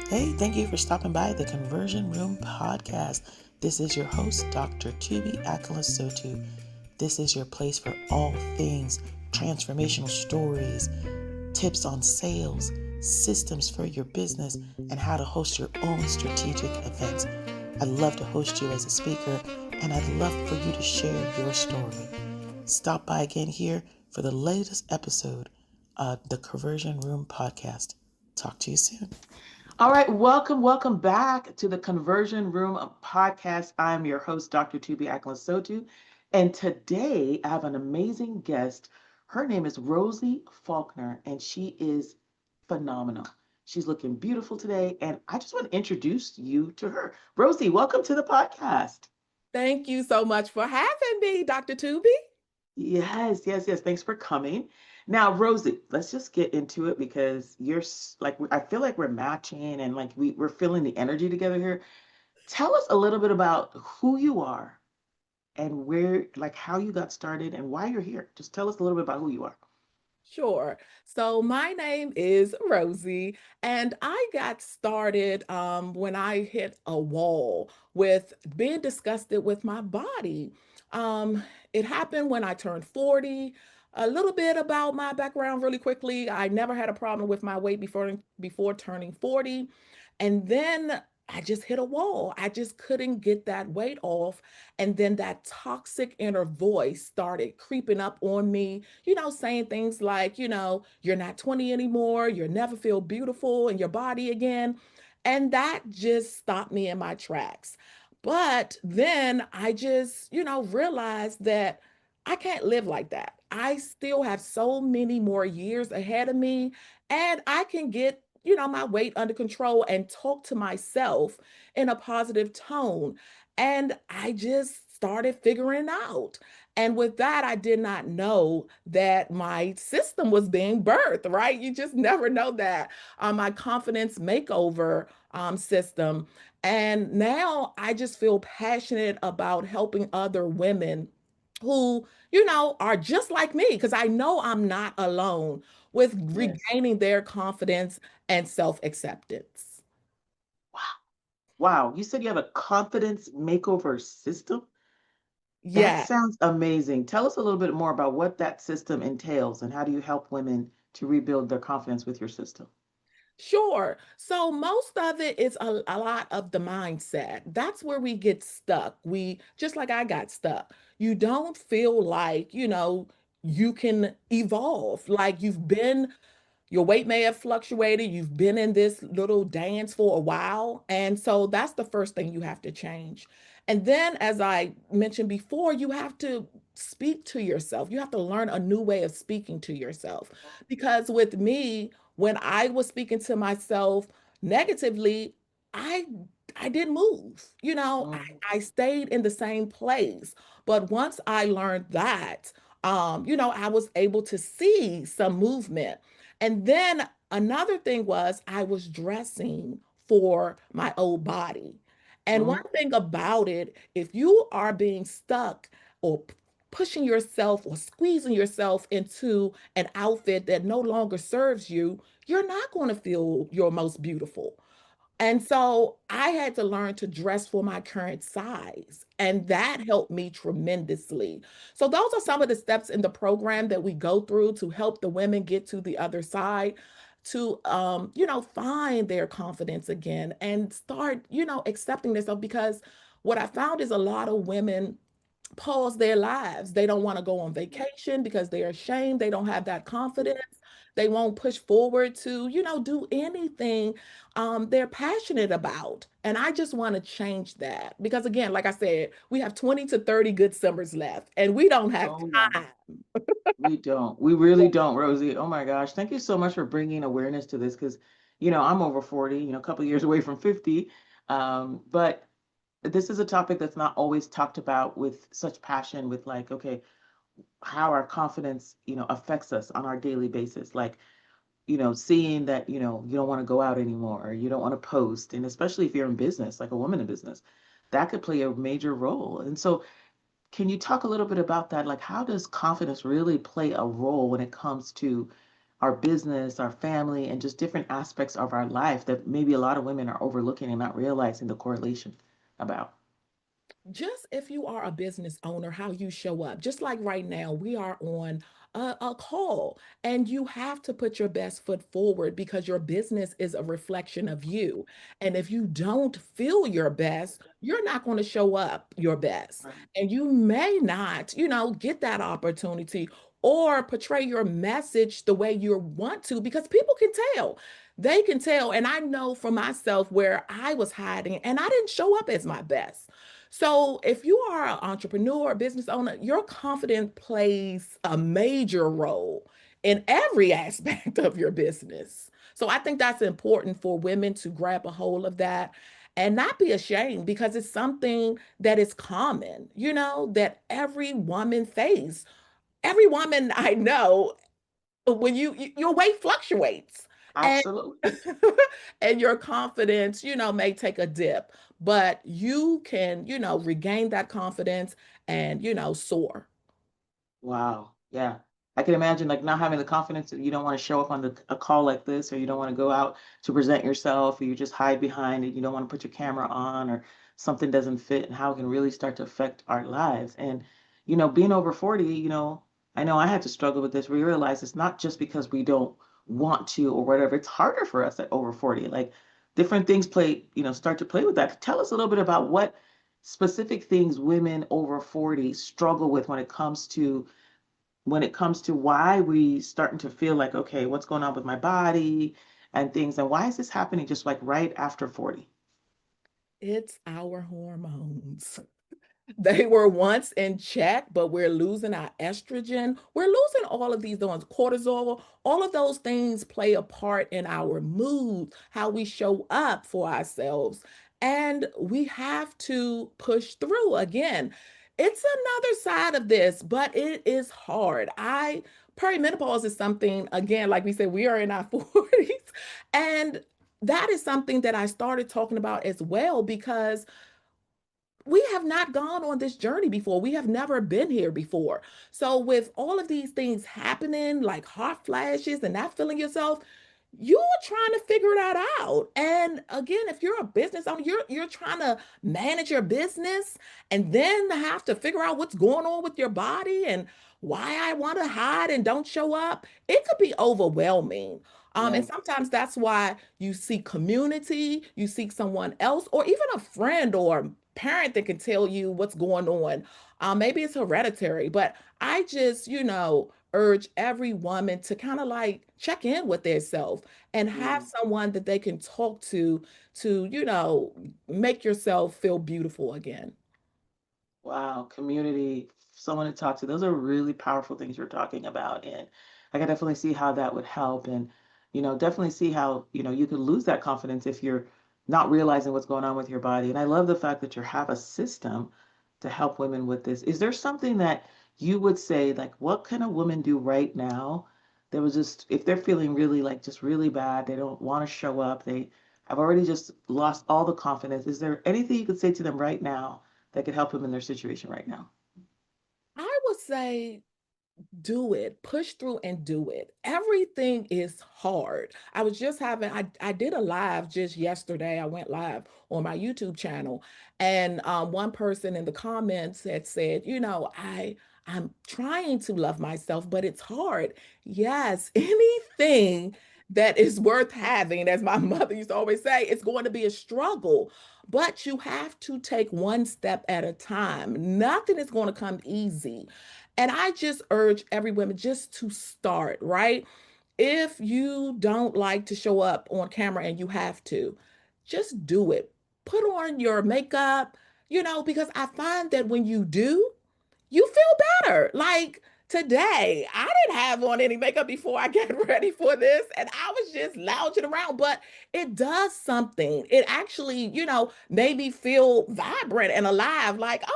Hey, thank you for stopping by the Conversion Room Podcast. This is your host, Dr. Tuby Akinlosotu. This is your place for all things transformational stories, tips on sales, systems for your business, and how to host your own strategic events. I'd love to host you as a speaker, and I'd love for you to share your story. Stop by again here for the latest episode of the Conversion Room Podcast. Talk to you soon. All right, welcome back to the Conversion Room Podcast. I'm your host, Dr. Tuby Akinlosotu, and today I have an amazing guest. Her name is Rosie Faulkner, and she is phenomenal. She's looking beautiful today, and I just want to introduce you to her. Rosie, welcome to the podcast. Thank you so much for having me, Dr. Tuby. Yes. Thanks for coming. Now, Rosie, let's just get into it because like I feel like we're matching and like we're feeling the energy together here. Tell us a little bit about who you are and where, like how you got started and why you're here. Just tell us a little bit about who you are. Sure. So my name is Rosie, and I got started when I hit a wall with being disgusted with my body. Um, it happened when I turned 40. A little bit about my background really quickly. I never had a problem with my weight before turning 40. And then I just hit a wall. I just couldn't get that weight off. And then that toxic inner voice started creeping up on me, saying things like, you're not 20 anymore, you'll never feel beautiful in your body again. And that just stopped me in my tracks. But then I just, realized that I can't live like that. I still have so many more years ahead of me, and I can get my weight under control and talk to myself in a positive tone. And I just started figuring out. And with that, I did not know that my system was being birthed, right? You just never know that. My confidence makeover system. And now I just feel passionate about helping other women who, are just like me, because I know I'm not alone with Yes. regaining their confidence and self acceptance. Wow. Wow. You said you have a confidence makeover system? That Yeah. sounds amazing. Tell us a little bit more about what that system entails and how do you help women to rebuild their confidence with your system? Sure. So most of it is a lot of the mindset. That's where we get stuck. We, just like I got stuck, you don't feel like, you can evolve. Like your weight may have fluctuated. You've been in this little dance for a while. And so that's the first thing you have to change. And then, as I mentioned before, you have to speak to yourself. You have to learn a new way of speaking to yourself. Because with me, when I was speaking to myself negatively, I I didn't move. Mm. I stayed in the same place. But once I learned that, I was able to see some movement. And then another thing was I was dressing for my old body. And one Mm. thing about it, if you are being stuck or pushing yourself or squeezing yourself into an outfit that no longer serves you, you're not going to feel your most beautiful. And so I had to learn to dress for my current size, and that helped me tremendously. So those are some of the steps in the program that we go through to help the women get to the other side, to find their confidence again and start, accepting themselves. Because what I found is a lot of women pause their lives. They don't want to go on vacation because they're ashamed. They don't have that confidence. They won't push forward to, do anything they're passionate about. And I just want to change that because, again, like I said, we have 20 to 30 good summers left and we don't have Oh, yeah. time. We don't. We really don't, Rosie. Oh my gosh. Thank you so much for bringing awareness to this because, I'm over 40, a couple of years away from 50. But this is a topic that's not always talked about with such passion, with like, okay, how our confidence, affects us on our daily basis. Like, seeing that, you don't want to go out anymore, or you don't want to post. And especially if you're in business, like a woman in business, that could play a major role. And so, can you talk a little bit about that? Like, how does confidence really play a role when it comes to, our business, our family, and just different aspects of our life that maybe a lot of women are overlooking and not realizing the correlation about. Just if you are a business owner, how you show up. Just like right now, we are on a call and you have to put your best foot forward because your business is a reflection of you. And if you don't feel your best, you're not going to show up your best. Right. And you may not, get that opportunity or portray your message the way you want to because people can tell. They can tell. And I know for myself where I was hiding and I didn't show up as my best. So, if you are an entrepreneur, business owner, your confidence plays a major role in every aspect of your business. So, I think that's important for women to grab a hold of that and not be ashamed because it's something that is common, that every woman face. Every woman I know, when your weight fluctuates and Absolutely. and your confidence, may take a dip, but you can, regain that confidence and, soar. Wow. Yeah. I can imagine like not having the confidence that you don't want to show up on a call like this, or you don't want to go out to present yourself, or you just hide behind it. You don't want to put your camera on, or something doesn't fit, and how it can really start to affect our lives. And, being over 40, I know I had to struggle with this. We realize it's not just because we don't want to or whatever. It's harder for us at over 40. Like different things start to play with that. Tell us a little bit about what specific things women over 40 struggle with when it comes to why we starting to feel like, okay, what's going on with my body and things, and why is this happening just like right after 40? It's our hormones. They were once in check, but we're losing our estrogen. We're losing all of these ones, cortisol. All of those things play a part in our mood, how we show up for ourselves. And we have to push through again. It's another side of this, but it is hard. Perimenopause is something, again, like we said, we are in our 40s. And that is something that I started talking about as well because we have not gone on this journey before. We have never been here before. So with all of these things happening, like hot flashes and not feeling yourself, you're trying to figure that out. And again, if you're a business owner, you're trying to manage your business and then have to figure out what's going on with your body and why I want to hide and don't show up. It could be overwhelming. And Right. sometimes that's why you seek community, you seek someone else, or even a friend or parent that can tell you what's going on. Maybe it's hereditary, but I just, urge every woman to kind of like check in with themselves and have Mm. someone that they can talk to, make yourself feel beautiful again. Wow, community, someone to talk to. Those are really powerful things you're talking about. And I can definitely see how that would help. And, definitely see how, you could lose that confidence if you're not realizing what's going on with your body. And I love the fact that you have a system to help women with this. Is there something that you would say, like, what can a woman do right now that was just, if they're feeling really, like, just really bad, they don't want to show up, they have already just lost all the confidence. Is there anything you could say to them right now that could help them in their situation right now? I would say do it, push through and do it. Everything is hard. I did a live just yesterday. I went live on my YouTube channel, and one person in the comments had said, I'm trying to love myself, but it's hard. Yes, anything that is worth having, as my mother used to always say, it's going to be a struggle, but you have to take one step at a time. Nothing is going to come easy. And I just urge every woman just to start, right? If you don't like to show up on camera and you have to, just do it. Put on your makeup, because I find that when you do, you feel better. Like today, I didn't have on any makeup before I get ready for this, and I was just lounging around, but it does something. It actually, made me feel vibrant and alive. Like, okay,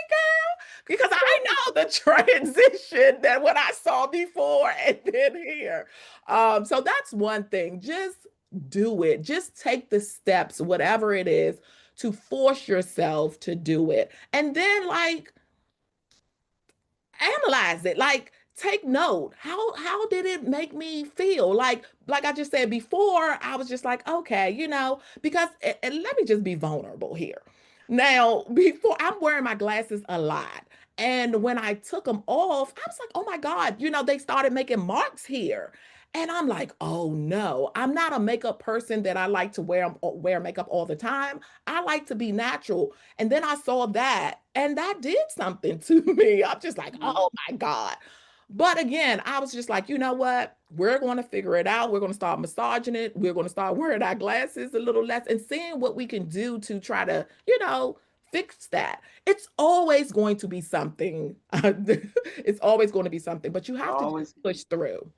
girl, because I know the transition that what I saw before and then here. So that's one thing. Just do it. Just take the steps, whatever it is, to force yourself to do it. And then like analyze it. Like take note. How did it make me feel? Like I just said before, I was just like, okay, because and let me just be vulnerable here. Now, before I'm wearing my glasses a lot. And when I took them off, I was like, oh my God, they started making marks here. And I'm like, oh no, I'm not a makeup person that I like to wear makeup all the time. I like to be natural. And then I saw that, and that did something to me. I'm just like, Mhm. oh my God. But again, I was just like, you know what? We're going to figure it out. We're going to start massaging it. We're going to start wearing our glasses a little less and seeing what we can do to try to, fix that. It's always going to be something. It's always going to be something, but you have to just Always. push through.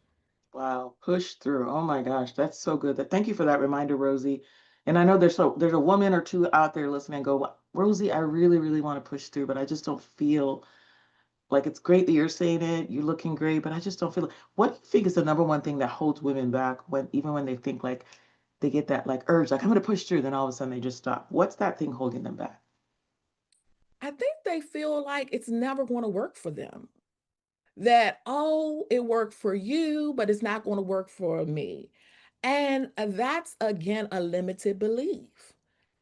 Wow, push through. Oh my gosh, that's so good. Thank you for that reminder, Rosie. And I know there's a woman or two out there listening and go, Rosie, I really, really want to push through, but I just don't feel like it's great that you're saying it. You're looking great, but I just don't feel it. What do you think is the number one thing that holds women back even when they think like they get that like urge, like I'm gonna push through, then all of a sudden they just stop. What's that thing holding them back? I think they feel like it's never going to work for them. That, oh, it worked for you, but it's not going to work for me. And that's again a limited belief.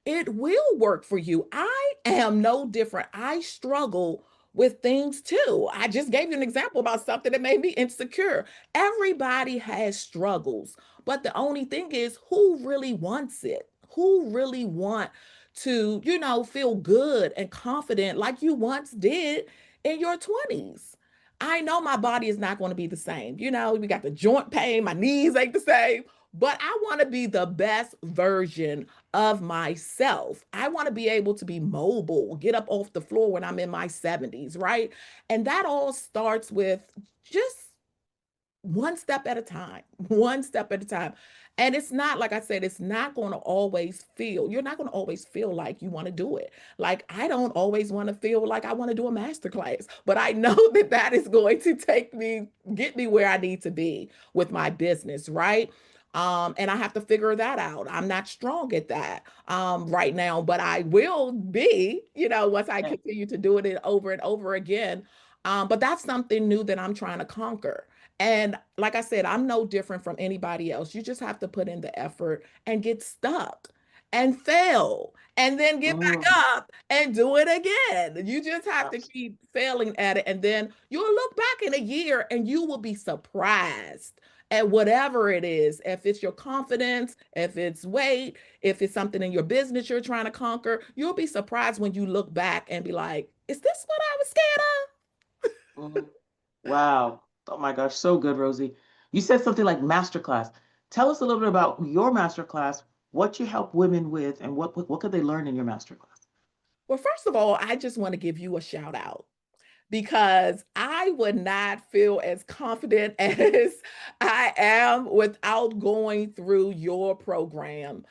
It will work for you. I am no different. I struggle with things too. I just gave you an example about something that made me insecure. Everybody has struggles, but the only thing is who really wants it? Who really want to, feel good and confident like you once did in your 20s? I know my body is not going to be the same. We got the joint pain, my knees ain't the same, but I want to be the best version of myself. I want to be able to be mobile, get up off the floor when I'm in my 70s, right? And that all starts with just one step at a time, one step at a time. And it's not, like I said, it's not going to always you're not going to always feel like you want to do it. Like, I don't always want to feel like I want to do a master class, but I know that that is going to get me where I need to be with my business, right? And I have to figure that out. I'm not strong at that right now, but I will be, once I Yeah. continue to do it over and over again. But that's something new that I'm trying to conquer. And like I said, I'm no different from anybody else. You just have to put in the effort and get stuck and fail and then get back Mm, up and do it again. You just have to abs- keep failing at it. And then you'll look back in a year and you will be surprised at whatever it is. If it's your confidence, if it's weight, if it's something in your business you're trying to conquer, you'll be surprised when you look back and be like, is this what I was scared mhm. Wow. Oh my gosh, so good, Rosie. You said something like masterclass. Tell us a little bit about your masterclass, what you help women with, and what could they learn in your masterclass? Well, first of all, I just want to give you a shout out because I would not feel as confident as I am without going through your program.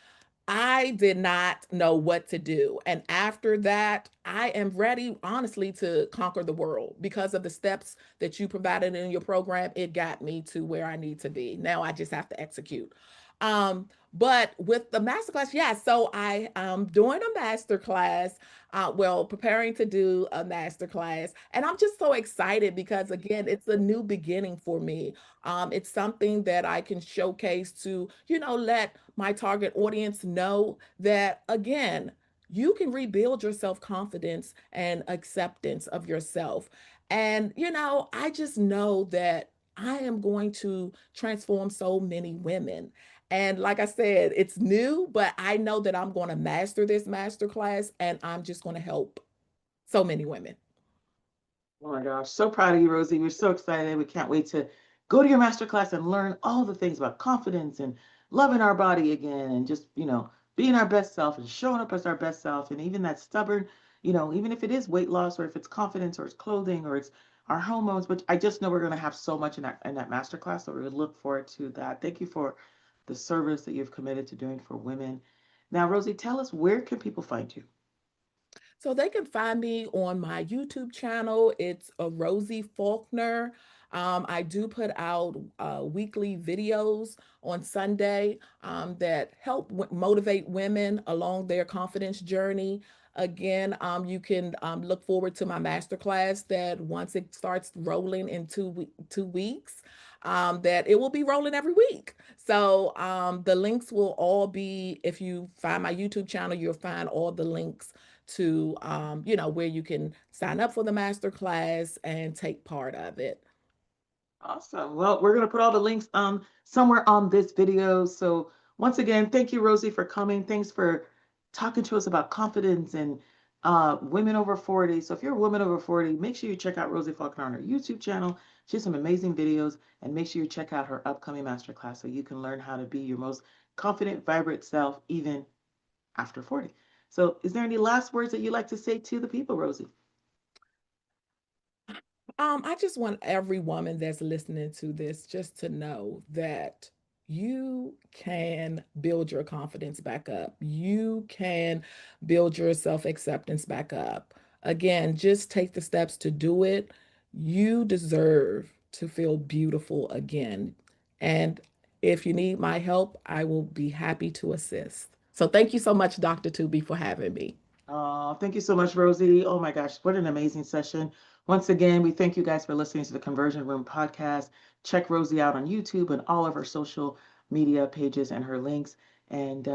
I did not know what to do. And after that, I am ready, honestly, to conquer the world because of the steps that you provided in your program. It got me to where I need to be. Now I just have to execute. But with the masterclass, yeah, so I am doing a masterclass, preparing to do a masterclass. And I'm just so excited because, again, it's a new beginning for me. It's something that I can showcase to, let my target audience know that, again, you can rebuild your self confidence and acceptance of yourself. And, I just know that I am going to transform so many women. And like I said, it's new, but I know that I'm going to master this master class and I'm just going to help so many women. Oh my gosh, so proud of you, Rosie. We're so excited. We can't wait to go to your masterclass and learn all the things about confidence and loving our body again and just, being our best self and showing up as our best self. And even that stubborn, even if it is weight loss or if it's confidence or it's clothing or it's our hormones, but I just know we're going to have so much in that masterclass. So we look forward to that. Thank you for the service that you've committed to doing for women. Now, Rosie, tell us, where can people find you? So they can find me on my YouTube channel. It's a Rosie Faulkner. I do put out weekly videos on Sunday that help motivate women along their confidence journey. Again, you can look forward to my masterclass that once it starts rolling in 2 weeks, that it will be rolling every week. So the links will all be, if you find my YouTube channel, you'll find all the links to, where you can sign up for the masterclass and take part of it. Awesome. Well, we're going to put all the links somewhere on this video. So once again, thank you, Rosie, for coming. Thanks for talking to us about confidence and women over 40. So if you're a woman over 40, make sure you check out Rosie Faulkner on her YouTube channel. She has some amazing videos, and make sure you check out her upcoming masterclass so you can learn how to be your most confident, vibrant self even after 40. So is there any last words that you'd like to say to the people, Rosie? I just want every woman that's listening to this just to know that you can build your confidence back up. You can build your self acceptance back up. Again, just take the steps to do it. You deserve to feel beautiful again. And if you need my help, I will be happy to assist. So thank you so much, Dr. Tubi, for having me. Oh, thank you so much, Rosie. Oh my gosh, what an amazing session. Once again, we thank you guys for listening to the Conversion Room podcast. Check Rosie out on YouTube and all of her social media pages and her links. And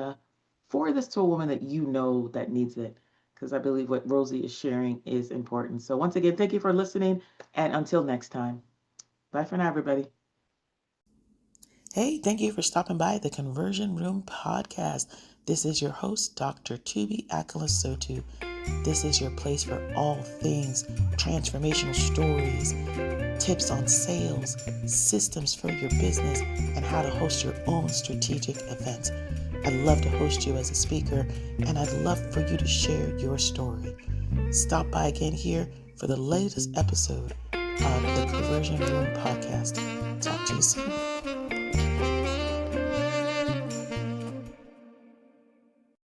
forward this to a woman that you know that needs it, because I believe what Rosie is sharing is important. So once again, thank you for listening. And until next time, bye for now, everybody. Hey, thank you for stopping by the Conversion Room podcast. This is your host, Dr. Tuby Akinlosotu. This is your place for all things transformational stories, tips on sales, systems for your business, and how to host your own strategic events. I'd love to host you as a speaker, and I'd love for you to share your story. Stop by again here for the latest episode of the Conversion Room podcast. Talk to you soon.